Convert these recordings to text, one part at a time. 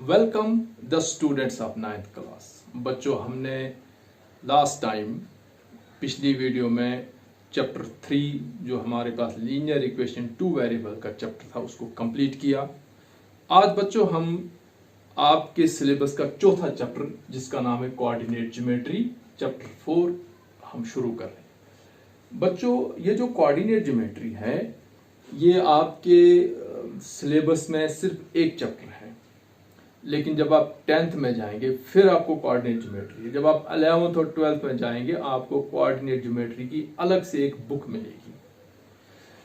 Welcome the students of 9th class. बच्चों, हमने last time पिछली वीडियो में चैप्टर 3 जो हमारे पास लीनियर इक्वेशन 2 वेरिएबल का चैप्टर था उसको कंप्लीट किया। आज बच्चों हम आपके सिलेबस का चौथा चैप्टर जिसका नाम है कोऑर्डिनेट ज्योमेट्री चैप्टर 4 हम शुरू कर रहे हैं। बच्चों, ये जो कोऑर्डिनेट ज्योमेट्री है ये आपके सिलेबस में सिर्फ एक चैप्टर है, लेकिन जब आप 10th में जाएंगे फिर आपको कोऑर्डिनेट ज्योमेट्री, जब आप 11th और 12th में जाएंगे आपको कोऑर्डिनेट ज्योमेट्री की अलग से एक बुक मिलेगी।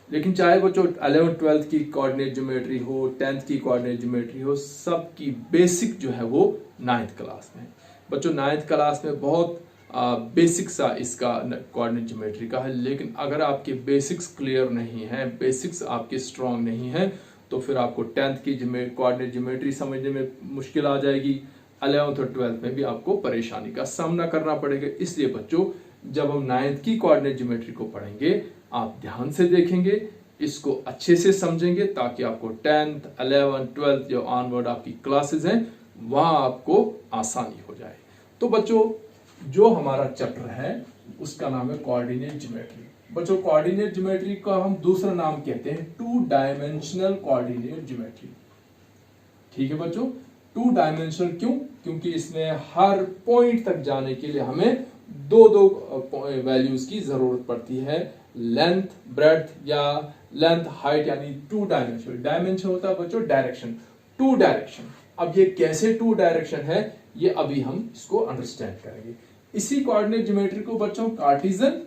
लेकिन चाहे बच्चों 11th 12th की कोऑर्डिनेट ज्योमेट्री हो, 10th की कोऑर्डिनेट ज्योमेट्री हो, सबकी बेसिक जो है वो 9th क्लास में। बच्चों 9th क्लास में बहुत बेसिक सा इसका कोऑर्डिनेट ज्योमेट्री का है, लेकिन अगर आपके बेसिक्स क्लियर नहीं है, बेसिक्स आपके स्ट्रांग नहीं है, तो फिर आपको 10th की कोऑर्डिनेट ज्योमेट्री समझने में मुश्किल आ जाएगी। 11th और 12th में भी आपको परेशानी का सामना करना पड़ेगा। इसलिए बच्चों जब हम 9th की कोऑर्डिनेट ज्योमेट्री को पढ़ेंगे आप ध्यान से देखेंगे, इसको अच्छे से समझेंगे, ताकि आपको 10th 11th 12th जो ऑनवर्ड आपकी क्लासेस हैं वहां आपको आसानी हो जाए। तो बच्चों जो हमारा चैप्टर है उसका नाम है कोऑर्डिनेट ज्योमेट्री। बच्चों कोऑर्डिनेट ज्योमेट्री का हम दूसरा नाम कहते हैं 2 डायमेंशनल कोऑर्डिनेट ज्योमेट्री। ठीक है बच्चों, 2 डायमेंशनल क्यों? क्योंकि इसमें हर पॉइंट तक जाने के लिए हमें दो वैल्यूज की जरूरत पड़ती है, लेंथ ब्रेड्थ या लेंथ हाइट, यानी 2 डायमेंशनल। डायमेंशन होता है बच्चों डायरेक्शन, 2 डायरेक्शन। अब ये कैसे 2 डायरेक्शन है ये अभी हम इसको अंडरस्टैंड करेंगे। इसी कोऑर्डिनेट ज्योमेट्री को बच्चों कार्टेशियन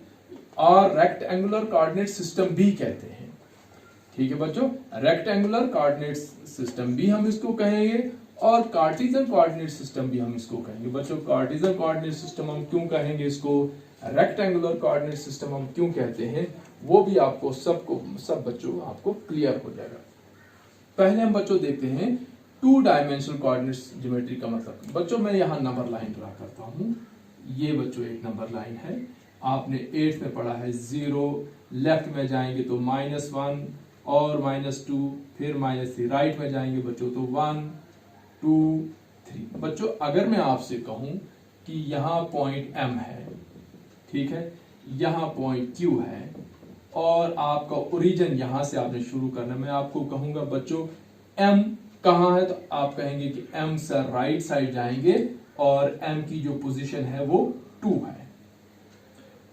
और रेक्टेंगुलर कोऑर्डिनेट सिस्टम भी कहते हैं। ठीक है बच्चों, रेक्टेंगुलर कोऑर्डिनेट सिस्टम भी हम इसको कहेंगे और कार्टेशियन कोऑर्डिनेट सिस्टम भी हम इसको कहेंगे। बच्चों कार्टेशियन कोऑर्डिनेट सिस्टम हम क्यों कहेंगे, इसको रेक्टेंगुलर कोऑर्डिनेट सिस्टम हम क्यों कहते हैं, वो भी आपको सब बच्चों आपको क्लियर हो जाएगा। पहले हम बच्चों देखते हैं 2 डायमेंशनल कोऑर्डिनेट ज्योमेट्री का मतलब। बच्चों मैं यहाँ नंबर लाइन ड्रा करता हूँ। ये बच्चों एक नंबर लाइन है, आपने 8th में पढ़ा है 0, लेफ्ट में जाएंगे तो -1 और -2, फिर -3, राइट में जाएंगे बच्चों तो 1 2 3। बच्चों अगर मैं आपसे कहूं कि यहाँ पॉइंट M है, ठीक है, यहाँ पॉइंट Q है और आपका ओरिजिन यहां से आपने शुरू करना, मैं आपको कहूंगा बच्चों M कहां है, तो आप कहेंगे कि M से राइट साइड जाएंगे और M की जो पोजीशन है वो 2 है।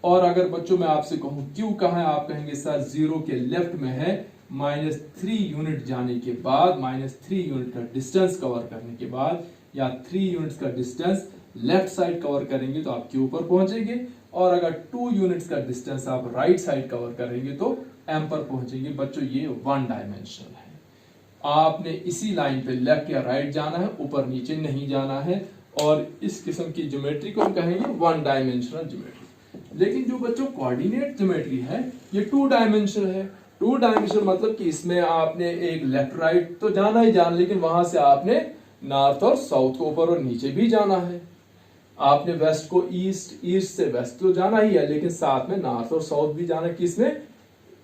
और अगर बच्चों मैं आपसे कहूं Q कहां है, आप कहेंगे सर 0 के लेफ्ट में है, -3 यूनिट जाने के बाद, -3 यूनिट का डिस्टेंस कवर करने के बाद, या 3 यूनिट्स का डिस्टेंस लेफ्ट साइड कवर करेंगे तो आप Q पर पहुंचेंगे, और अगर 2 यूनिट्स का डिस्टेंस आप राइट साइड कवर करेंगे तो M पर पहुंचेंगे। बच्चों ये 1 डायमेंशनल है। आपने इसी लाइन पे लेफ्ट या राइट जाना है, ऊपर नीचे नहीं जाना है, और इस किस्म की ज्योमेट्री को हम कहेंगे 1 डायमेंशनल ज्योमेट्री। लेकिन जो बच्चों कोऑर्डिनेट ज्योमेट्री है ये 2 डायमेंशनल है। 2 डायमेंशनल मतलब कि इसमें आपने एक लेफ्ट राइट तो जाना ही जाना, लेकिन वहां से आपने नॉर्थ और साउथ को ऊपर और नीचे भी जाना है। आपने वेस्ट को ईस्ट, ईस्ट से वेस्ट तो जाना ही है, लेकिन साथ में नॉर्थ और साउथ भी जाना, किसमें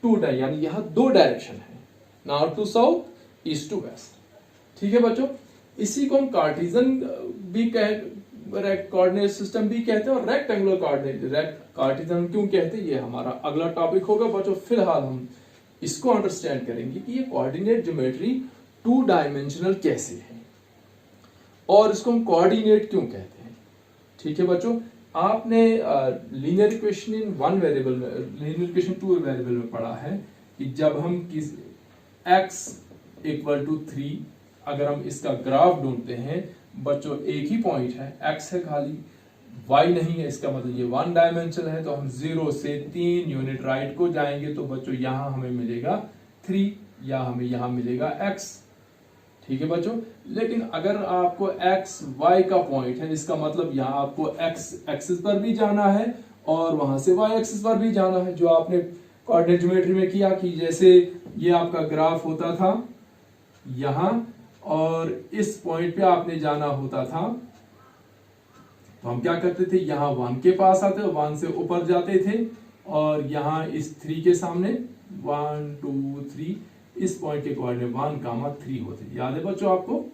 2 यानी यहाँ 2 डायरेक्शन है, north to south, east to west. ठीक है बच्चों, इसी को हम कार्टेशियन भी कोऑर्डिनेट सिस्टम भी कहते हैं और रेक्टेंगुलर कार्टेशियन क्यों कहते हैं ये हमारा अगला टॉपिक होगा। बच्चों फिलहाल हम इसको अंडरस्टैंड करेंगे कि ये कोऑर्डिनेट ज्योमेट्री 2 डायमेंशनल कैसे है और इसको हम कोऑर्डिनेट क्यों कहते हैं। ठीक है बच्चों, आपने लीनियर इक्वेशन इन 1 वेरिएबल में, लीनियर इक्वेशन 2 वेरिएबल में पढ़ा है कि जब हम किस x = 3 अगर हम इसका ग्राफ ढूंढते हैं, बच्चों एक ही पॉइंट है, x है खाली, y नहीं है, इसका मतलब ये 1 डायमेंशनल है, तो हम 0 से 3 यूनिट राइट को जाएंगे तो बच्चों यहां हमें मिलेगा 3 या हमें यहां मिलेगा x। ठीक है बच्चों, लेकिन अगर आपको x y का पॉइंट है, इसका मतलब यहां आपको x एक्सिस पर भी जाना है और वहां से y एक्सिस पर भी जाना है, जो आपने कोऑर्डिनेट ज्योमेट्री में किया कि जैसे ये आपका ग्राफ होता था यहां और इस पॉइंट पे आपने जाना होता था, तो हम क्या करते थे, यहां 1 के पास आते, 1 से ऊपर जाते थे और यहां इस 3 के सामने 1 2 3 इस पॉइंट के कोऑर्डिनेट 1, 3 होते। याद है बच्चों आपको?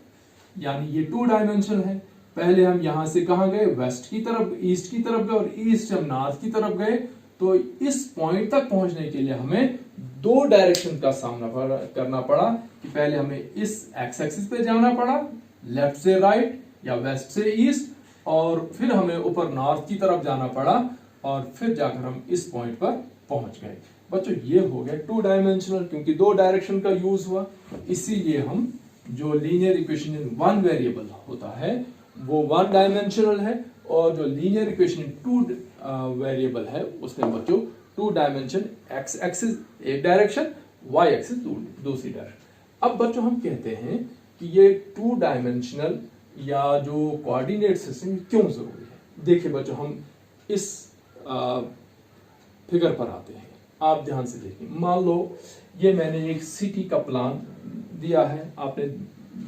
यानी ये 2 डायमेंशनल है। पहले हम यहां से कहां गए, वेस्ट की तरफ, ईस्ट की तरफ गए, और ईस्ट हम नॉर्थ की तरफ गए। तो इस पॉइंट तक पहुंचने के लिए हमें 2 डायरेक्शन का सामना करना पड़ा कि पहले हमें इस एक्स एक्सिस पे जाना पड़ा, लेफ्ट से राइट या वेस्ट से ईस्ट, और फिर हमें ऊपर नॉर्थ की तरफ जाना पड़ा, और फिर जाकर हम इस पॉइंट पर पहुंच गए। बच्चों ये हो गया 2 डायमेंशनल, क्योंकि 2 डायरेक्शन का यूज हुआ, इसीलिए हम जो लीनियर इक्वेशन इन 1 वेरिएबल होता है वो 1 डायमेंशनल है, और जो लीनियर इक्वेशन इन 2 वेरिएबल है उसमें बच्चों 2 डायमेंशन, एक्स एक्सिस एक डायरेक्शन, वाई एक्सिस दूसरी डायरेक्शन। अब बच्चों हम कहते हैं कि ये 2 डायमेंशनल या जो कोऑर्डिनेट सिस्टम क्यों जरूरी है। देखिए बच्चों, हम इस फिगर पर आते हैं, आप ध्यान से देखिए। मान लो ये मैंने एक सिटी का प्लान दिया है, आपने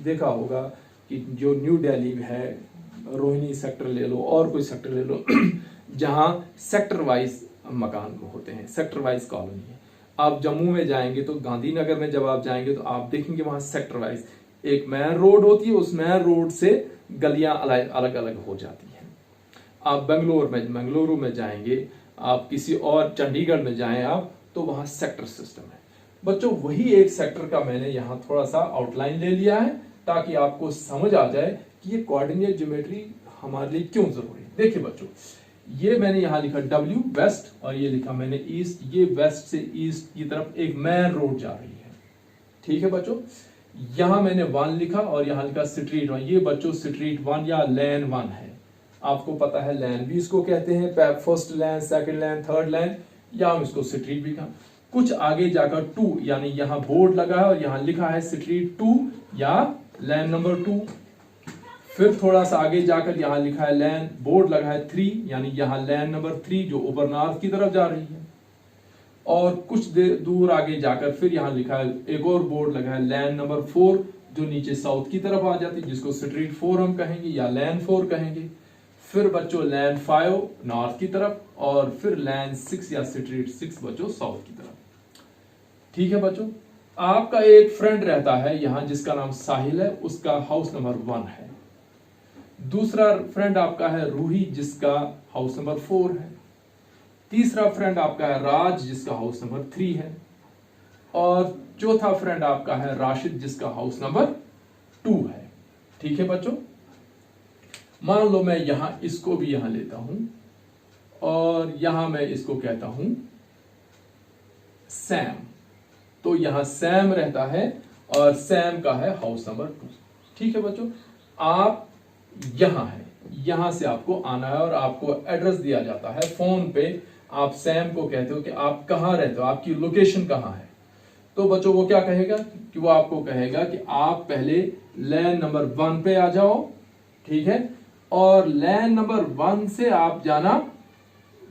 देखा होगा कि जो न्यू दिल्ली में है, रोहिणी सेक्टर ले लो और कोई सेक्टर ले लो जहां सेक्टर वाइज मकान होते हैं, सेक्टर वाइज कॉलोनी है। आप जम्मू में जाएंगे तो गांधीनगर में जब आप जाएंगे तो आप देखेंगे वहां सेक्टर वाइज एक मेन रोड होती है, उस मेन रोड से गलियां अलग अलग हो जाती हैं। आप बेंगलुरु में जाएंगे, आप किसी और चंडीगढ़ में जाएं आप, तो वहां सेक्टर सिस्टम है। बच्चों वही एक सेक्टर का मैंने यहां थोड़ा सा आउटलाइन ले लिया है ताकि आपको समझ आ जाए कि ये कोऑर्डिनेट ज्योमेट्री हमारे लिए क्यों जरूरी है। देखिए बच्चों, ये मैंने यहां लिखा W वेस्ट, और ये लिखा मैंने ईस्ट। ये वेस्ट से ईस्ट की तरफ एक मेन रोड जा रही है, ठीक है बच्चों। यहां मैंने 1 लिखा और यहां लिखा स्ट्रीट 1। ये बच्चों स्ट्रीट 1 या लैन 1 है, आपको पता है लैन भी इसको कहते हैं, फर्स्ट लैन, सेकंड लैन, थर्ड लैन, या हम इसको स्ट्रीट भी कहा। कुछ आगे जाकर 2, यानी यहां बोर्ड लगा है और यहां लिखा है स्ट्रीट 2 या लैन नंबर 2। फिर थोड़ा सा आगे जाकर यहां लिखा है लैन, बोर्ड लगा है 3, यानी यहां लैन नंबर 3 जो ऊपर नॉर्थ की तरफ जा रही है। और कुछ देर दूर आगे जाकर फिर यहां लिखा है, एक और बोर्ड लगा है लैन नंबर 4 जो नीचे साउथ की तरफ आ जाती है, जिसको स्ट्रीट 4 हम कहेंगे या लैन 4 कहेंगे। फिर बच्चों लैन 5 नॉर्थ की तरफ, और फिर लैन 6 या स्ट्रीट 6 बच्चों साउथ की तरफ, ठीक है बच्चों। आपका एक फ्रेंड रहता है यहां जिसका नाम साहिल है, उसका हाउस नंबर 1 है। दूसरा फ्रेंड आपका है रूही जिसका हाउस नंबर 4 है। तीसरा फ्रेंड आपका है राज जिसका हाउस नंबर 3 है। और चौथा फ्रेंड आपका है राशिद जिसका हाउस नंबर 2 है, ठीक है बच्चों। मान लो मैं यहां इसको भी यहां लेता हूं और यहां मैं इसको कहता हूं सैम, तो यहां सैम रहता है और सैम का है हाउस नंबर 2, ठीक है बच्चों। आप यहां है, यहां से आपको आना है और आपको एड्रेस दिया जाता है फोन पे। आप सैम को कहते हो कि आप कहां रहते हो, आपकी लोकेशन कहां है। तो बच्चों वो क्या कहेगा कि वो आपको कहेगा कि आप पहले लैन नंबर 1 पे आ जाओ, ठीक है, और लैन नंबर 1 से आप जाना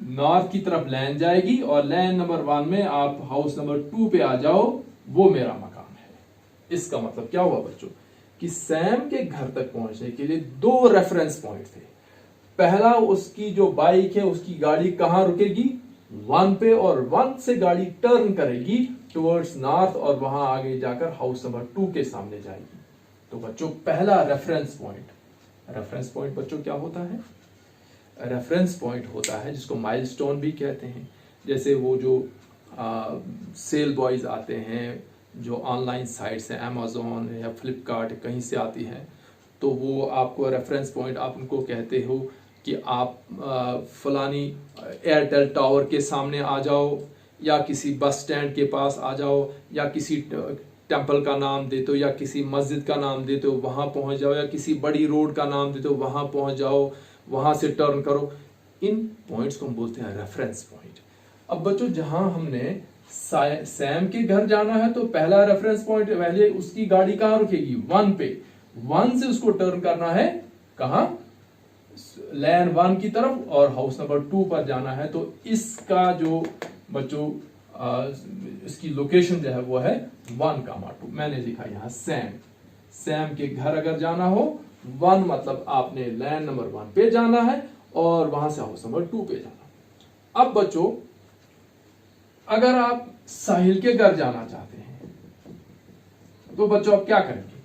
नॉर्थ की तरफ लैन जाएगी, और लैन नंबर 1 में आप हाउस नंबर 2 पे आ जाओ, वो मेरा मकान है। इसका मतलब क्या हुआ बच्चों कि सैम के घर तक पहुंचने के लिए 2 रेफरेंस पॉइंट थे। पहला, उसकी जो बाइक है उसकी गाड़ी कहां रुकेगी, 1 पे, और 1 से गाड़ी टर्न करेगी टुवर्ड्स नॉर्थ और वहां आगे जाकर हाउस नंबर 2 के सामने जाएगी। तो बच्चों पहला रेफरेंस पॉइंट बच्चों क्या होता है, रेफरेंस पॉइंट होता है जिसको माइलस्टोन भी कहते हैं। जैसे वो जो सेल बॉयज आते हैं, जो ऑनलाइन साइट्स हैं, अमेजोन या फ्लिपकार्ट कहीं से आती हैं, तो वो आपको रेफरेंस पॉइंट, आप उनको कहते हो कि आप फलानी एयरटेल टावर के सामने आ जाओ, या किसी बस स्टैंड के पास आ जाओ, या किसी टेम्पल का नाम देते हो, या किसी मस्जिद का नाम देते हो वहां पहुंच जाओ, या किसी बड़ी रोड का नाम देते हो वहां पहुंच जाओ, वहां से टर्न करो। इन पॉइंट्स को हम बोलते हैं रेफरेंस पॉइंट। अब बच्चों जहां हमने सैम के घर जाना है तो पहला रेफरेंस पॉइंट, पहले उसकी गाड़ी कहां रुकेगी, 1 पे, 1 से उसको टर्न करना है कहां, लैन 1 की तरफ, और हाउस नंबर 2 पर जाना है। तो इसका जो बच्चों इसकी लोकेशन जो है वो है 1,2। मैंने लिखा यहां सैम के घर अगर जाना हो 1 मतलब आपने लैन नंबर 1 पे जाना है और वहां से हाउस नंबर 2 पे जाना। अब बच्चों अगर आप साहिल के घर जाना चाहते हैं तो बच्चों आप क्या करेंगे,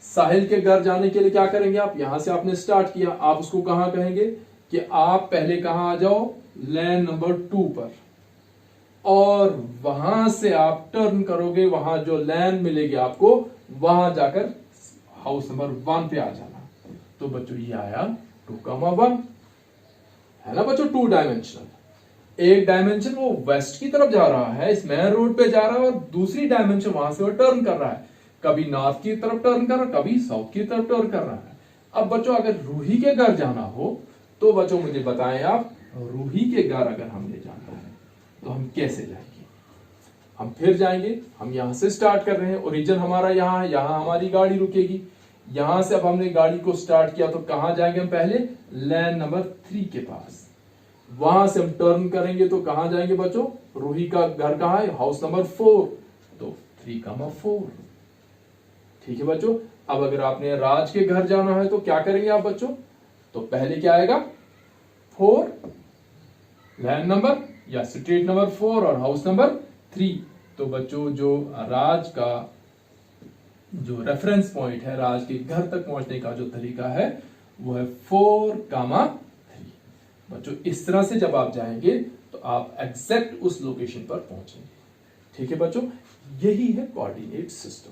साहिल के घर जाने के लिए क्या करेंगे आप, यहां से आपने स्टार्ट किया, आप उसको कहां कहेंगे कि आप पहले कहां आ जाओ, लैन नंबर 2 पर, और वहां से आप टर्न करोगे, वहां जो लैन मिलेगी आपको वहां जाकर हाउस नंबर 1 पे आ जाना। तो बच्चों ये आया 2,1 है ना बच्चों, 2 डायमेंशनल। एक डायमेंशन वो वेस्ट की तरफ जा रहा है, इस मेन रोड पे जा रहा है, और दूसरी डायमेंशन वहां से वो टर्न कर रहा है, कभी नॉर्थ की तरफ टर्न कर रहा है, कभी साउथ की तरफ टर्न कर रहा है। अब बच्चों अगर रूही के घर जाना हो तो बच्चों मुझे बताएं आप, रूही के घर अगर हमने जाना है तो हम कैसे जाएंगे। हम फिर जाएंगे, हम यहां से स्टार्ट कर रहे हैं, ओरिजिन हमारा यहां है, यहां हमारी गाड़ी रुकेगी। यहां से अब हमने गाड़ी को स्टार्ट किया तो कहां जाएंगे हम, पहले लैन नंबर 3 के पास, वहां से हम टर्न करेंगे तो कहां जाएंगे बच्चों, रूही का घर कहां है, हाउस नंबर 4, तो 3,4। ठीक है बच्चों। अब अगर आपने राज के घर जाना है तो क्या करेंगे आप बच्चों, तो पहले क्या आएगा 4, लैन नंबर या स्ट्रीट नंबर 4 और हाउस नंबर 3। तो बच्चों जो राज का जो रेफरेंस पॉइंट है, राज के घर तक पहुंचने का जो तरीका है वो है 4,3। बच्चों इस तरह से जब आप जाएंगे तो आप एग्जैक्ट उस लोकेशन पर पहुंचेंगे। ठीक है बच्चों, यही है कोऑर्डिनेट सिस्टम।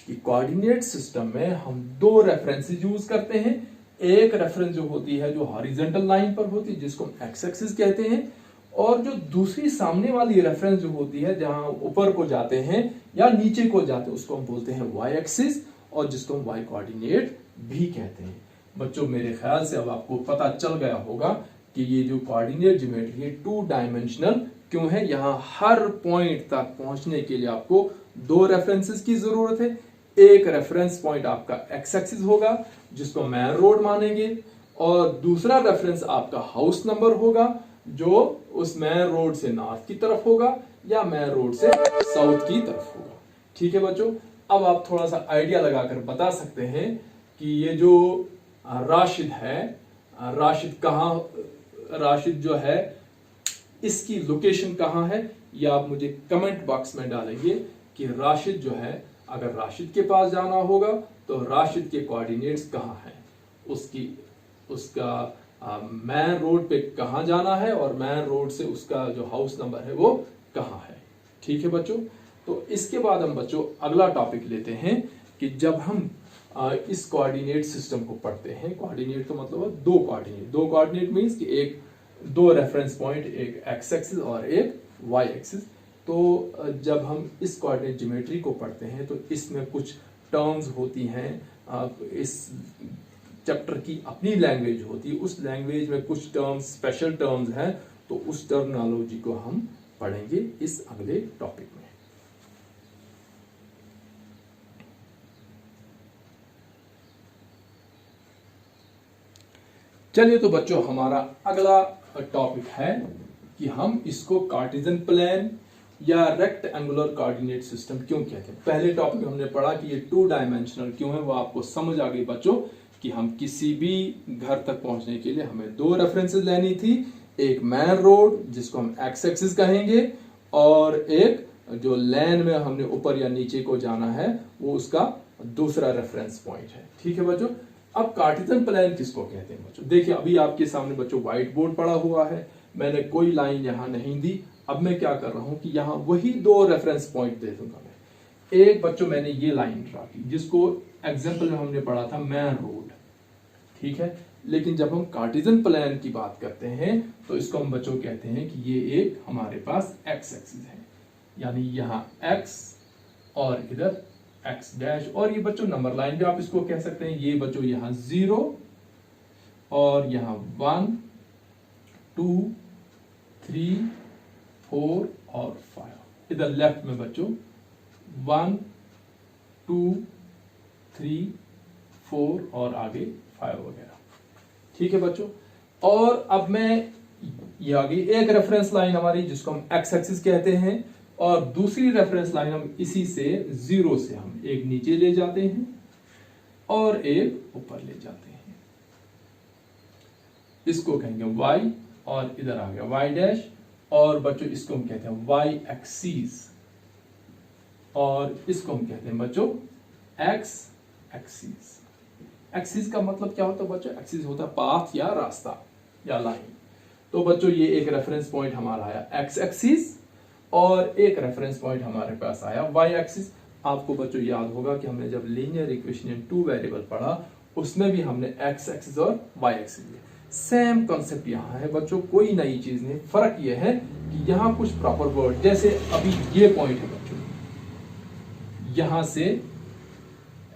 कि कोऑर्डिनेट सिस्टम में हम 2 रेफरेंसेस यूज करते हैं। एक रेफरेंस जो होती है जो हॉरिजॉन्टल लाइन पर होती है जिसको हम एक्स एक्सिस कहते हैं, और जो दूसरी सामने वाली रेफरेंस जो होती है जहां ऊपर को जाते हैं या नीचे को जाते हैं उसको हम बोलते हैं वाई एक्सिस, और जिसको हम वाई कोऑर्डिनेट भी कहते हैं। बच्चों मेरे ख्याल से अब आपको पता चल गया होगा कि ये जो कोऑर्डिनेट ज्योमेट्री है 2 डायमेंशनल क्यों है। यहां हर पॉइंट तक पहुंचने के लिए आपको 2 रेफरेंसेस की जरूरत है। एक रेफरेंस पॉइंट आपका एक्स एक्सिस होगा जिसको मेन रोड मानेंगे, और दूसरा रेफरेंस आपका हाउस नंबर होगा जो उस मेन रोड से नॉर्थ की तरफ होगा या मेन रोड से साउथ की तरफ होगा। ठीक है बच्चों, अब आप थोड़ा सा आइडिया लगाकर बता सकते हैं कि ये जो राशिद है, राशिद जो है इसकी लोकेशन कहां है, ये आप मुझे कमेंट बॉक्स में डालेंगे कि राशिद जो है, अगर राशिद के पास जाना होगा तो राशिद के कोऑर्डिनेट्स कहां हैं, उसका मेन रोड पे कहां जाना है और मेन रोड से उसका जो हाउस नंबर है वो कहां है। ठीक है बच्चों, तो इसके बाद हम बच्चों अगला टॉपिक लेते हैं कि जब हम इस कोऑर्डिनेट सिस्टम को पढ़ते हैं, कोऑर्डिनेट का मतलब है 2 कोऑर्डिनेट मींस कि 2 रेफरेंस पॉइंट, एक एक्स एक्सिस और एक वाई एक्सिस। तो जब हम इस कोऑर्डिनेट ज्योमेट्री को पढ़ते हैं तो इसमें कुछ टर्म्स होती हैं, इस चैप्टर की अपनी लैंग्वेज होती है, उस लैंग्वेज में कुछ टर्म्स स्पेशल टर्म्स हैं, तो उस टर्मिनोलॉजी को हम पढ़ेंगे इस अगले टॉपिक में। चलिए तो बच्चों हमारा अगला टॉपिक है कि हम इसको कार्टेशियन प्लेन या रेक्टेंगुलर कोऑर्डिनेट सिस्टम क्यों कहते हैं। पहले टॉपिक हमने पढ़ा कि ये 2 डायमेंशनल क्यों है, वो आपको समझ आ गई बच्चों कि हम किसी भी घर तक पहुंचने के लिए हमें 2 रेफरेंसेस लेनी थी, एक मेन रोड जिसको हम एक्स एक्सिस कहेंगे, और एक जो लेन में हमने ऊपर या नीचे को जाना है वो उसका दूसरा रेफरेंस पॉइंट है। ठीक है बच्चों, अब कार्टेशियन प्लेन किसको कहते हैं बच्चों, देखिए अभी आपके सामने बच्चों व्हाइट बोर्ड पड़ा हुआ है, मैंने कोई लाइन यहां नहीं दी। अब मैं क्या कर रहा हूं कि यहां वही 2 रेफरेंस पॉइंट दे दूंगा मैं। एक बच्चों मैंने ये लाइन ड्रा की जिसको एग्जाम्पल में हमने पढ़ा था मेन रोड, ठीक है। लेकिन जब हम कार्टेशियन प्लेन की बात करते हैं तो इसको हम बच्चों कहते हैं कि ये एक हमारे पास एक्स एक्सिस है, यानी यहां एक्स और इधर एक्स डैश, और ये बच्चों नंबर लाइन भी आप इसको कह सकते हैं। ये बच्चों यहां 0 और यहां 1 2 3 4 और 5। इधर लेफ्ट में बच्चों 1 2 3 4 और आगे 5 वगैरह। ठीक है बच्चों, और अब मैं ये आ गई एक रेफरेंस लाइन हमारी जिसको हम एक्स एक्सिस कहते हैं, और दूसरी रेफरेंस लाइन हम इसी से 0 से हम एक नीचे ले जाते हैं और एक ऊपर ले जाते हैं, इसको कहेंगे y, और इधर आ गया y डैश, और बच्चों इसको हम कहते हैं y एक्सिस, और इसको हम कहते हैं बच्चों x एक्सिस। एक्सिस का मतलब क्या होता है बच्चों? एक्सिस होता है पाथ या रास्ता या लाइन। तो बच्चों ये एक रेफरेंस पॉइंट हमारा आया एक्स एक्सिस और एक रेफरेंस पॉइंट हमारे पास आया वाई एक्सिस। आपको बच्चों याद होगा कि हमने जब linear equation in two variable पढ़ा उसमें भी हमने एक्स एक्सिस और वाई एक्सिस लिया। सेम कॉन्सेप्ट यहाँ है बच्चों, कोई नई चीज नहीं। फर्क यह है कि यहाँ कुछ प्रॉपर वर्ड, जैसे अभी ये पॉइंट है बच्चों, यहां से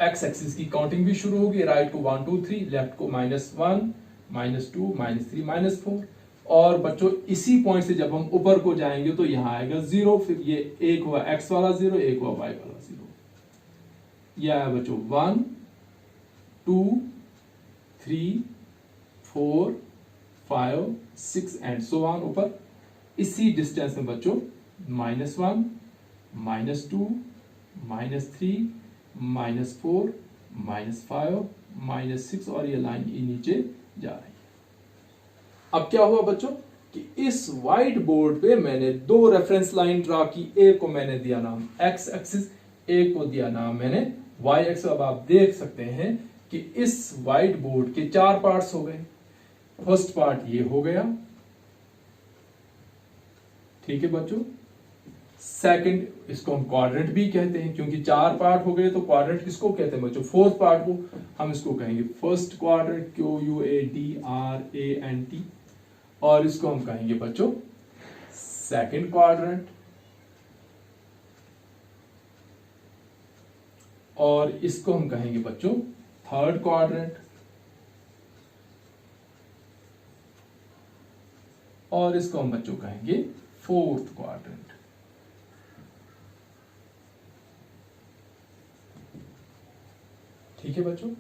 एक्स एक्सिस की काउंटिंग भी शुरू होगी। राइट को 1 2 3, लेफ्ट को -1 -2 -3 -4। और बच्चों इसी पॉइंट से जब हम ऊपर को जाएंगे तो यहां आएगा 0, फिर ये एक हुआ एक्स वाला 0, एक हुआ वाई वाला 0। यह आया बच्चों 1 2 3 4 5 6 एंड सो ऑन ऊपर। इसी डिस्टेंस में बच्चों -1 -2 -3 -4 -5 -6 और ये लाइन नीचे जा रही है। अब क्या हुआ बच्चों कि इस व्हाइट बोर्ड पे मैंने दो रेफरेंस लाइन ड्रा की। एक को मैंने दिया नाम एक्स एक्सिस, एक को दिया नाम मैंने वाई एक्सिस। अब आप देख सकते हैं कि इस व्हाइट बोर्ड के 4 पार्ट्स हो गए। फर्स्ट पार्ट ये हो गया, ठीक है बच्चों। सेकंड, इसको हम क्वाड्रेंट भी कहते हैं क्योंकि 4 पार्ट हो गए, तो क्वाड्रेंट किसको कहते हैं बच्चों? फोर्थ पार्ट को हम इसको कहेंगे फर्स्ट क्वाड्रेंट, QUADRANT। और इसको हम कहेंगे बच्चों सेकंड क्वाड्रेंट। और इसको हम कहेंगे बच्चों थर्ड क्वाड्रेंट। और इसको हम बच्चों कहेंगे फोर्थ क्वाड्रेंट। ठीक है बच्चों।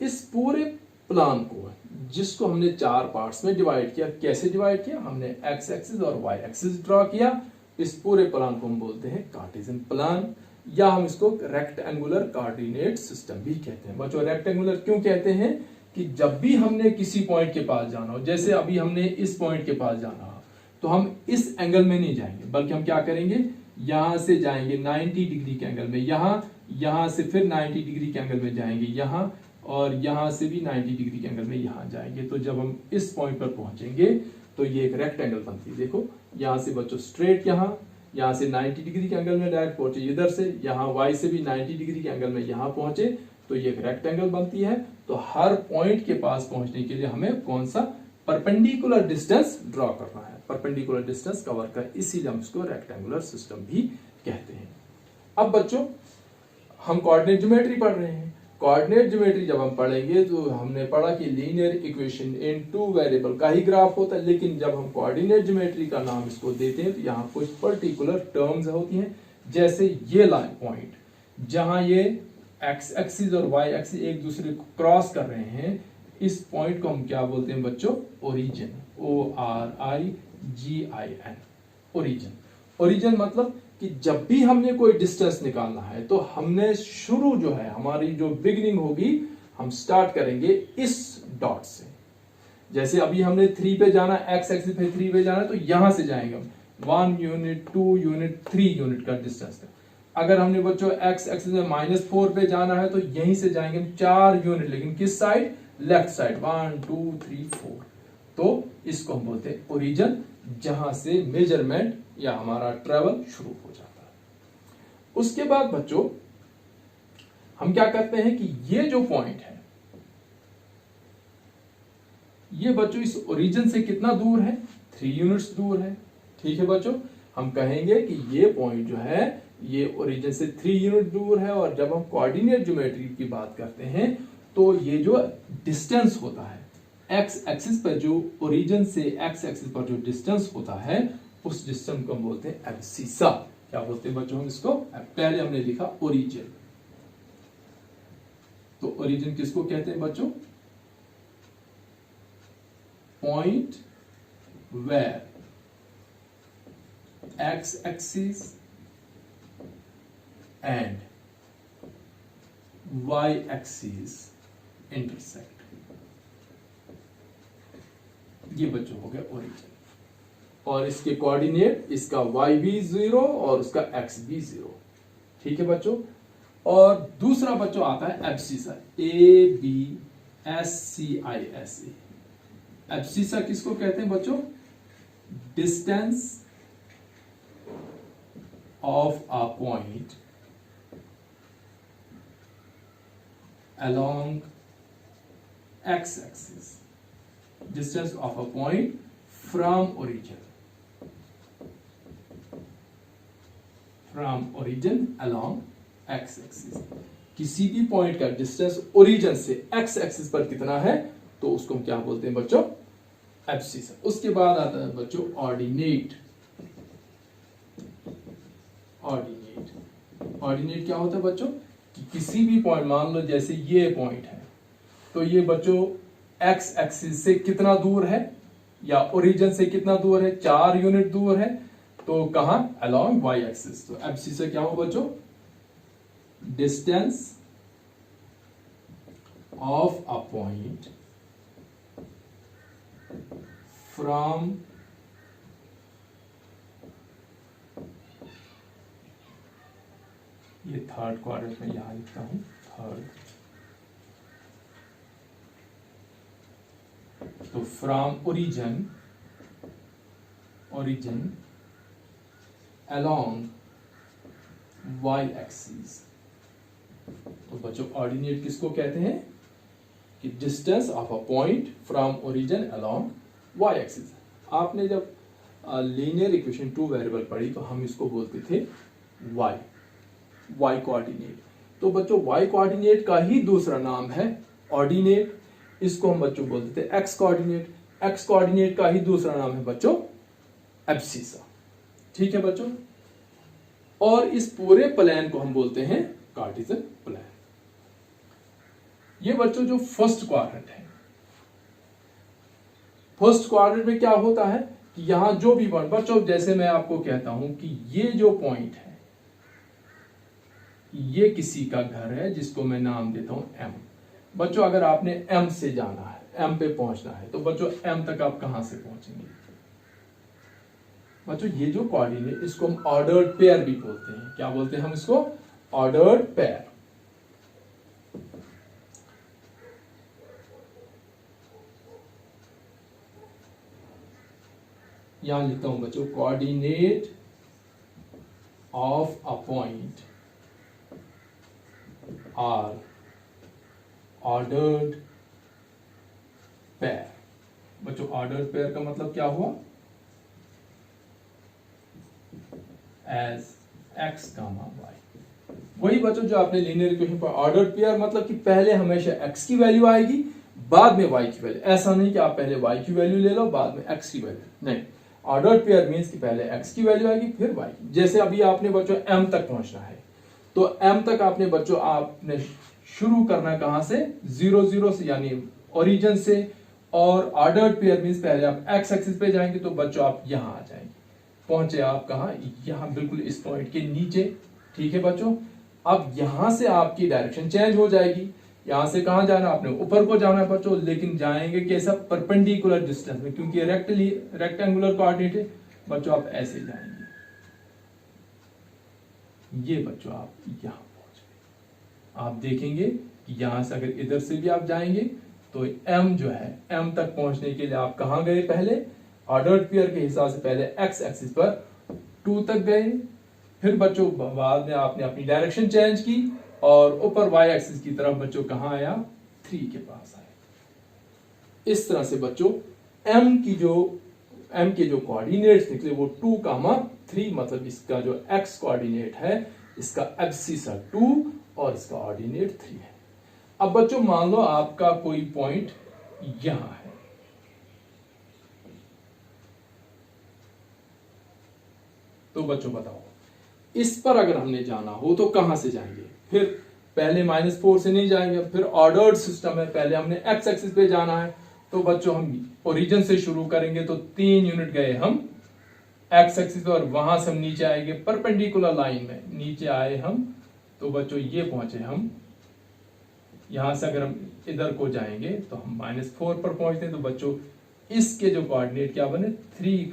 इस पूरे प्लान को, जिसको हमने 4 पार्ट्स में डिवाइड किया, कैसे डिवाइड किया? हमने एक्स एक्सिस और वाई एक्सिस ड्रॉ किया। इस पूरे प्लान को हम बोलते हैं कार्टेशियन प्लान, या हम इसको रेक्टेंगुलर कोऑर्डिनेट सिस्टम भी कहते हैं। बच्चों रेक्टेंगुलर क्यों कहते हैं? कि जब भी हमने किसी पॉइंट के पास जाना हो, जैसे अभी हमने इस पॉइंट के पास जाना हो, तो हम इस एंगल में नहीं जाएंगे, बल्कि हम क्या करेंगे, यहां से जाएंगे 90 डिग्री के एंगल में, यहां से फिर 90 डिग्री के एंगल में जाएंगे यहां, और यहां से भी 90 डिग्री के एंगल में यहां जाएंगे। तो जब हम इस पॉइंट पर पहुंचेंगे तो ये एक रेक्टेंगल बनती है। देखो यहां से बच्चों स्ट्रेट यहां से 90 डिग्री के एंगल में डायरेक्ट पहुंचे इधर से, यहां वाई से भी 90 डिग्री के एंगल में यहां पहुंचे, तो ये एक रेक्टेंगल बनती है। तो हर पॉइंट के पास पहुंचने के लिए हमें कौन सा परपेंडिकुलर डिस्टेंस ड्रॉ करना है, परपेंडिकुलर डिस्टेंस कवर कर, इसीलिए हम इसको रेक्टेंगुलर सिस्टम भी कहते हैं। अब बच्चों हम कोऑर्डिनेट ज्योमेट्री पढ़ रहे हैं। कोऑर्डिनेट ज्योमेट्री जब हम पढ़ेंगे तो हमने पढ़ा कि linear equation in two variable का ही ग्राफ होता है, लेकिन जब हम कोऑर्डिनेट ज्योमेट्री का नाम इसको देते हैं तो यहाँ कुछ पर्टिकुलर टर्म्स होती हैं। जैसे ये लाइन पॉइंट, जहां ये एक्स एक्सिस और वाई एक्सिस एक दूसरे को क्रॉस कर रहे हैं, इस पॉइंट को हम क्या बोलते हैं बच्चों? Origin, ORIGIN, origin. ओरिजिन मतलब कि जब भी हमने कोई डिस्टेंस निकालना है तो हमने शुरू जो है, हमारी जो बिगिनिंग होगी, हम स्टार्ट करेंगे इस डॉट से। जैसे अभी हमने 3 पे जाना, एक्स एक्सिस पे 3 पे जाना, तो यहां से जाएंगे हम 1 यूनिट 2 यूनिट 3 यूनिट का डिस्टेंस है। अगर हमने बच्चों एक्स एक्सिस में -4 पे जाना है तो यहीं से जाएंगे हम 4 यूनिट, लेकिन किस साइड? Left side, 1 2 3 4। तो इसको हम बोलते हैं ओरिजिन, जहां से मेजरमेंट या हमारा ट्रेवल शुरू हो जाता है। उसके बाद बच्चों हम क्या करते हैं कि ये जो पॉइंट है, ये बच्चों इस ओरिजिन से कितना दूर है? 3 यूनिट्स दूर है। ठीक है बच्चों, हम कहेंगे कि ये पॉइंट जो है ये ओरिजिन से 3 यूनिट दूर है। और जब हम कोऑर्डिनेट ज्योमेट्री की बात करते हैं तो ये जो डिस्टेंस होता है एक्स एक्सिस पर, जो ओरिजिन से एक्स एक्सिस पर जो डिस्टेंस होता है, उस डिस्टेंस को हम बोलते हैं एब्सिसा। क्या बोलते हैं बच्चों हम इसको? पहले हमने लिखा ओरिजिन, तो ओरिजिन किसको कहते हैं बच्चों? Point where X axis and Y axis intersect. ये बच्चों हो गया ओरिजिन। और इसके कोऑर्डिनेट, इसका y भी 0 और उसका x भी 0। ठीक है बच्चों। और दूसरा बच्चों आता है एब्सिसा, ABSCISA। एब्सिसा किसको कहते हैं बच्चों? Distance of a point along x-axis, distance of a point from origin along x-axis। किसी भी पॉइंट का डिस्टेंस ओरिजिन से x एक्सिस पर कितना है तो उसको हम क्या बोलते हैं बच्चों? एब्सिसा। उसके बाद आता है बच्चों ऑर्डिनेट। ऑर्डिनेट क्या होता है बच्चों? कि किसी भी पॉइंट, मान लो जैसे ये पॉइंट है, तो ये बच्चों x एक्सिस से कितना दूर है या ओरिजिन से कितना दूर है? 4 यूनिट दूर है। तो कहां? Along y axis. तो एब्सिसा क्या हो बच्चों? Distance of a point from ये थर्ड क्वाड्रेंट में यहां लिखता हूं, थर्ड। तो from origin along y axis. तो बच्चों ऑर्डिनेट किसको कहते हैं? कि distance of a point from origin along y axis. आपने जब लीनियर इक्वेशन 2 वेरिएबल पढ़ी तो हम इसको बोलते थे y कोऑर्डिनेट। तो बच्चों y कोऑर्डिनेट का ही दूसरा नाम है ऑर्डिनेट। इसको हम बच्चों बोलते थे x कोऑर्डिनेट। x कोऑर्डिनेट का ही दूसरा नाम है बच्चों एब्सिसा। ठीक है बच्चों। और इस पूरे प्लेन को हम बोलते हैं कार्टेशियन प्लेन। ये बच्चों जो फर्स्ट क्वाड्रेंट है, फर्स्ट क्वाड्रेंट में क्या होता है कि यहां जो भी पॉइंट, बच्चों जैसे मैं आपको कहता हूं कि ये जो पॉइंट है, ये किसी का घर है जिसको मैं नाम देता हूं M। बच्चों अगर आपने M से जाना है, M पे पहुंचना है, तो बच्चों M तक आप कहां से पहुंचेंगे? बच्चों ये जो कोऑर्डिनेट, इसको हम ऑर्डर्ड पेयर भी बोलते हैं। क्या बोलते हैं हम इसको? Ordered pair. यहां लिखता हूं बच्चों, coordinate of a point are ordered pair. बच्चों ऑर्डर्ड पेयर का मतलब क्या हुआ? As x, y। वही बच्चों जो आपने लीनियर इक्वेशन पर ऑर्डर्ड पेयर, मतलब कि पहले हमेशा x की वैल्यू आएगी, बाद में y की वैल्यू। ऐसा नहीं कि आप पहले y की वैल्यू ले लो बाद में x की वैल्यू, नहीं। ऑर्डर्ड पेयर मींस कि पहले x की वैल्यू आएगी फिर y की। जैसे अभी आपने बच्चों m तक पहुंचना है, तो m तक आपने बच्चों आपने शुरू करना कहां से? 0 0 से, यानी ओरिजिन से। और ऑर्डर्ड पेयर मींस पहले आप x एक्सिस पे जाएंगे तो बच्चों आप यहां आ जाएंगे। पहुंचे आप कहां? यहां बिल्कुल इस पॉइंट के नीचे। ठीक है बच्चों। अब यहां से आपकी डायरेक्शन चेंज हो जाएगी। यहां से कहां जाना? आपने ऊपर को जाना है बच्चों, लेकिन जाएंगे कैसा? परपेंडिकुलर डिस्टेंस में, क्योंकि रेक्टेंगुलर कोऑर्डिनेट है बच्चों। आप ऐसे जाएंगे, ये बच्चों आप यहां पहुंच गए। आप देखेंगे कि यहां से अगर इधर से भी आप जाएंगे तो m जो है, m तक पहुंचने के लिए आप कहां गए? पहले ऑर्डर्ड पेयर के हिसाब से पहले x एक्सिस पर 2 तक गए, फिर बच्चों बाद में आपने अपनी डायरेक्शन चेंज की और ऊपर y एक्सिस की तरफ बच्चों कहां आया? 3 के पास आए। इस तरह से बच्चों m के जो कोऑर्डिनेट्स निकले वो 2, 3, मतलब इसका जो x कोऑर्डिनेट है, इसका एब्सिसा 2 और इसका ऑर्डिनेट 3 है। अब बच्चों मान लो आपका कोई पॉइंट यहां है, तो बच्चों बताओ इस पर अगर हमने जाना हो तो कहां से जाएंगे? फिर पहले -4 से नहीं जाएंगे, फिर ऑर्डर्ड सिस्टम है, पहले हमने x एक्सिस पे जाना है। तो बच्चों हम ओरिजिन से शुरू करेंगे, तो 3 यूनिट गए हम x एक्सिस पे और वहां से हम नीचे आएंगे परपेंडिकुलर लाइन में, नीचे आए हम तो बच्चों ये पहुंचे हम। यहां से अगर हम इधर को जाएंगे तो हम -4 पर पहुंचते हैं, तो बच्चों इसके जो कोऑर्डिनेट क्या बने? 3,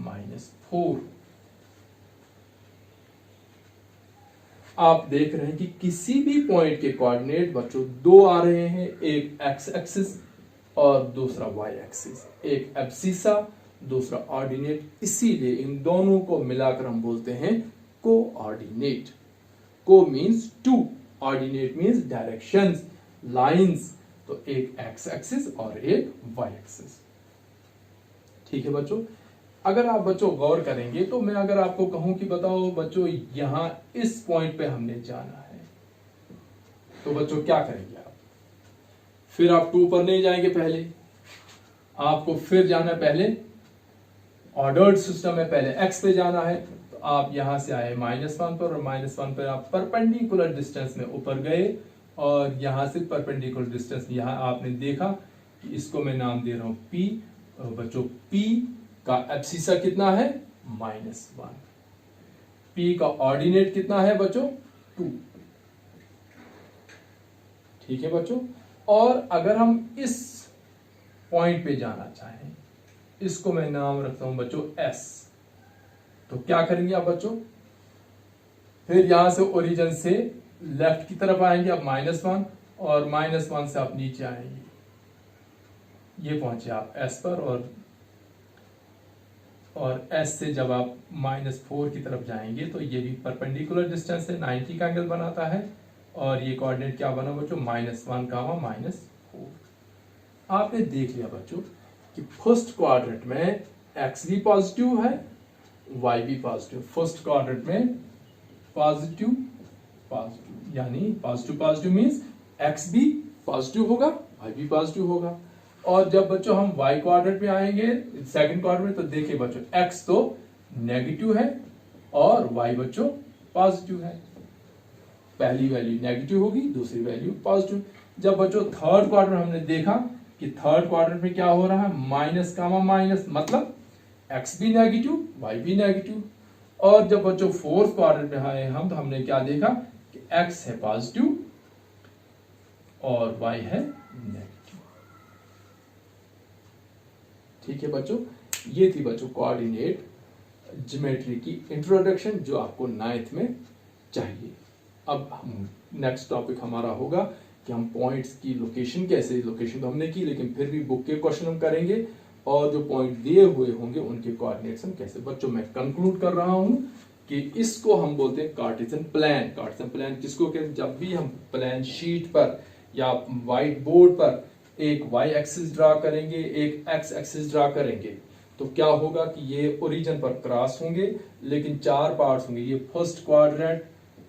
-4। आप देख रहे हैं कि किसी भी पॉइंट के कोऑर्डिनेट बच्चों दो आ रहे हैं, एक एक्स एक्सिस और दूसरा वाई एक्सिस, एक एब्सिसा दूसरा ऑर्डिनेट, इसीलिए इन दोनों को मिलाकर हम बोलते हैं coordinate. Co means two, ordinate means directions, lines, तो एक एक्स एक्सिस और एक वाई एक्सिस। ठीक है बच्चों, अगर आप बच्चों गौर करेंगे तो मैं अगर आपको कहूं कि बताओ बच्चों यहां इस पॉइंट पे हमने जाना है, तो बच्चों क्या करेंगे आप? फिर आप 2 पर नहीं जाएंगे, पहले आपको फिर जाना, पहले ऑर्डर्ड सिस्टम में पहले x पे जाना है, तो आप यहां से आए -1 पर, और -1 पर आप परपेंडिकुलर डिस्टेंस में ऊपर गए, और यहां से परपेंडिकुलर डिस्टेंस यहां आपने देखा कि इसको मैं नाम दे रहा हूं p, और बच्चों p का एब्सिसा कितना है? -1। p का ऑर्डिनेट कितना है बच्चों? 2। ठीक है बच्चों, और अगर हम इस पॉइंट पे जाना चाहें, इसको मैं नाम रखता हूं बच्चों s, तो क्या करेंगे आप बच्चों? फिर यहां से ओरिजिन से लेफ्ट की तरफ आएंगे आप -1, और -1 से आप नीचे आएंगे, ये पहुंचे आप s पर, और s से जब आप -4 की तरफ जाएंगे तो ये भी परपेंडिकुलर डिस्टेंस है, 90 का एंगल बनाता है, और ये कोऑर्डिनेट क्या बना बच्चों? -1 -4। आपने देख लिया बच्चों कि फर्स्ट क्वाड्रेंट में x भी पॉजिटिव है, y भी पॉजिटिव। फर्स्ट क्वाड्रेंट में पॉजिटिव पॉजिटिव, यानी पॉजिटिव पॉजिटिव मींस x भी पॉजिटिव होगा, y भी पॉजिटिव होगा। और जब बच्चों हम y क्वाड्रेंट में आएंगे, सेकंड क्वाड्रेंट में, तो देखिए बच्चों x तो नेगेटिव है और y बच्चों पॉजिटिव है। पहली वैल्यू नेगेटिव होगी, दूसरी वैल्यू पॉजिटिव। जब बच्चों थर्ड क्वाड्रेंट हमने देखा कि थर्ड क्वाड्रेंट में क्या हो रहा है? माइनस कामा माइनस, मतलब x भी नेगेटिव, y भी नेगेटिव। और जब बच्चों फोर्थ क्वाड्रेंट में आए हम, तो हमने क्या देखा कि x है पॉजिटिव और y है नेगेटिव। ठीक है बच्चों, ये थी बच्चों कोऑर्डिनेट ज्योमेट्री की इंट्रोडक्शन, जो आपको 9th में चाहिए। अब हम नेक्स्ट टॉपिक हमारा होगा कि हम पॉइंट्स की लोकेशन कैसे, लोकेशन तो हमने की, लेकिन फिर भी बुक के क्वेश्चन हम करेंगे, और जो पॉइंट दिए हुए होंगे उनके कोऑर्डिनेट्स हम कैसे। बच्चों मैं कंक्लूड कर रहा हूं कि इसको हम बोलते हैं कार्टेशियन प्लान। कार्टेशियन प्लान किसको कहते हैं? जब भी हम प्लान शीट पर या व्हाइट बोर्ड पर एक y एक्सिस ड्रा करेंगे, एक x एक्सिस ड्रा करेंगे, तो क्या होगा कि ये ओरिजिन पर क्रॉस होंगे, लेकिन 4 पार्ट्स होंगे। ये first quadrant,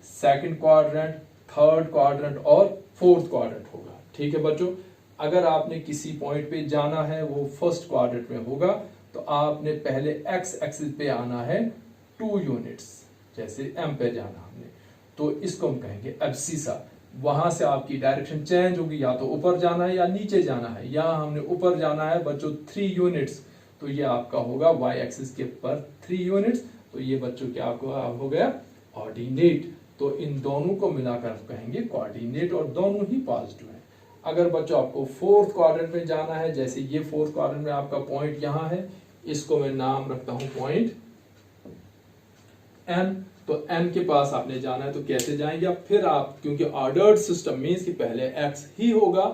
second quadrant, third quadrant और फोर्थ क्वाड्रेंट होगा। ठीक है बच्चों, अगर आपने किसी पॉइंट पे जाना है, वो फर्स्ट क्वाड्रेंट में होगा, तो आपने पहले x एक्सिस पे आना है 2 यूनिट्स, जैसे m पे जाना हमने, तो इसको हम कहेंगे एब्सिसा। वहां से आपकी डायरेक्शन चेंज होगी, या तो ऊपर जाना है या नीचे जाना है। यहाँ हमने ऊपर जाना है बच्चों 3 यूनिट्स, तो ये आपका होगा y एक्सिस के पर 3 यूनिट्स, तो ये बच्चों क्या आपको हो गया? ऑर्डिनेट। तो इन दोनों को मिलाकर हम कहेंगे कोऑर्डिनेट, और दोनों ही पॉजिटिव है। अगर बच्चों आपको फोर्थ क्वाड्रेंट में जाना है, जैसे ये फोर्थ क्वाड्रेंट में आपका पॉइंट यहाँ है, इसको मैं नाम रखता हूं पॉइंट n, तो n के पास आपने जाना है, तो कैसे जाएंगे आप? फिर आप, क्योंकि ऑर्डर्ड सिस्टम मीन्स कि पहले x ही होगा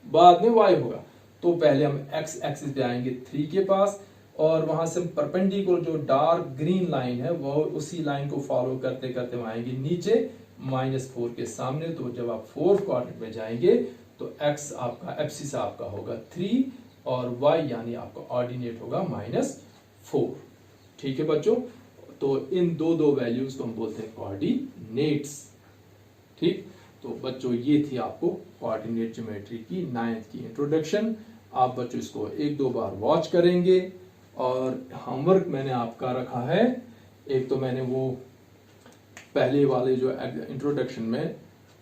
बाद में y होगा, तो पहले हम x एक्सिस पे आएंगे 3 के पास, और वहां से परपेंडिकुलर जो डार्क ग्रीन लाइन है वो उसी लाइन को फॉलो करते करते हम आएंगे नीचे -4 के सामने। तो जब आप फोर्थ क्वाड्रेंट में जाएंगे तो x आपका एब्सिस आपका होगा 3, और y यानी आपका ऑर्डिनेट होगा -4। ठीक है बच्चों, तो इन दो वैल्यूज को हम बोलते हैं कोऑर्डिनेट्स। ठीक, तो बच्चों ये थी आपको कोऑर्डिनेट ज्योमेट्री की 9th की इंट्रोडक्शन। आप बच्चों इसको 1-2 बार वॉच करेंगे, और होमवर्क मैंने आपका रखा है, एक तो मैंने वो पहले वाले जो इंट्रोडक्शन में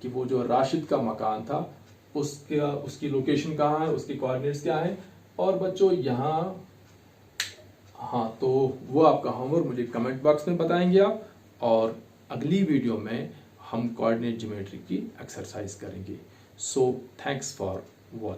कि वो जो राशिद का मकान था उसकी लोकेशन कहाँ है, उसके कोऑर्डिनेट्स क्या है, और बच्चों यहाँ, हाँ, तो वो आपका होमवर्क मुझे कमेंट बॉक्स में बताएंगे आप, और अगली वीडियो में हम कोऑर्डिनेट ज्योमेट्री की एक्सरसाइज करेंगे। So thanks for watching.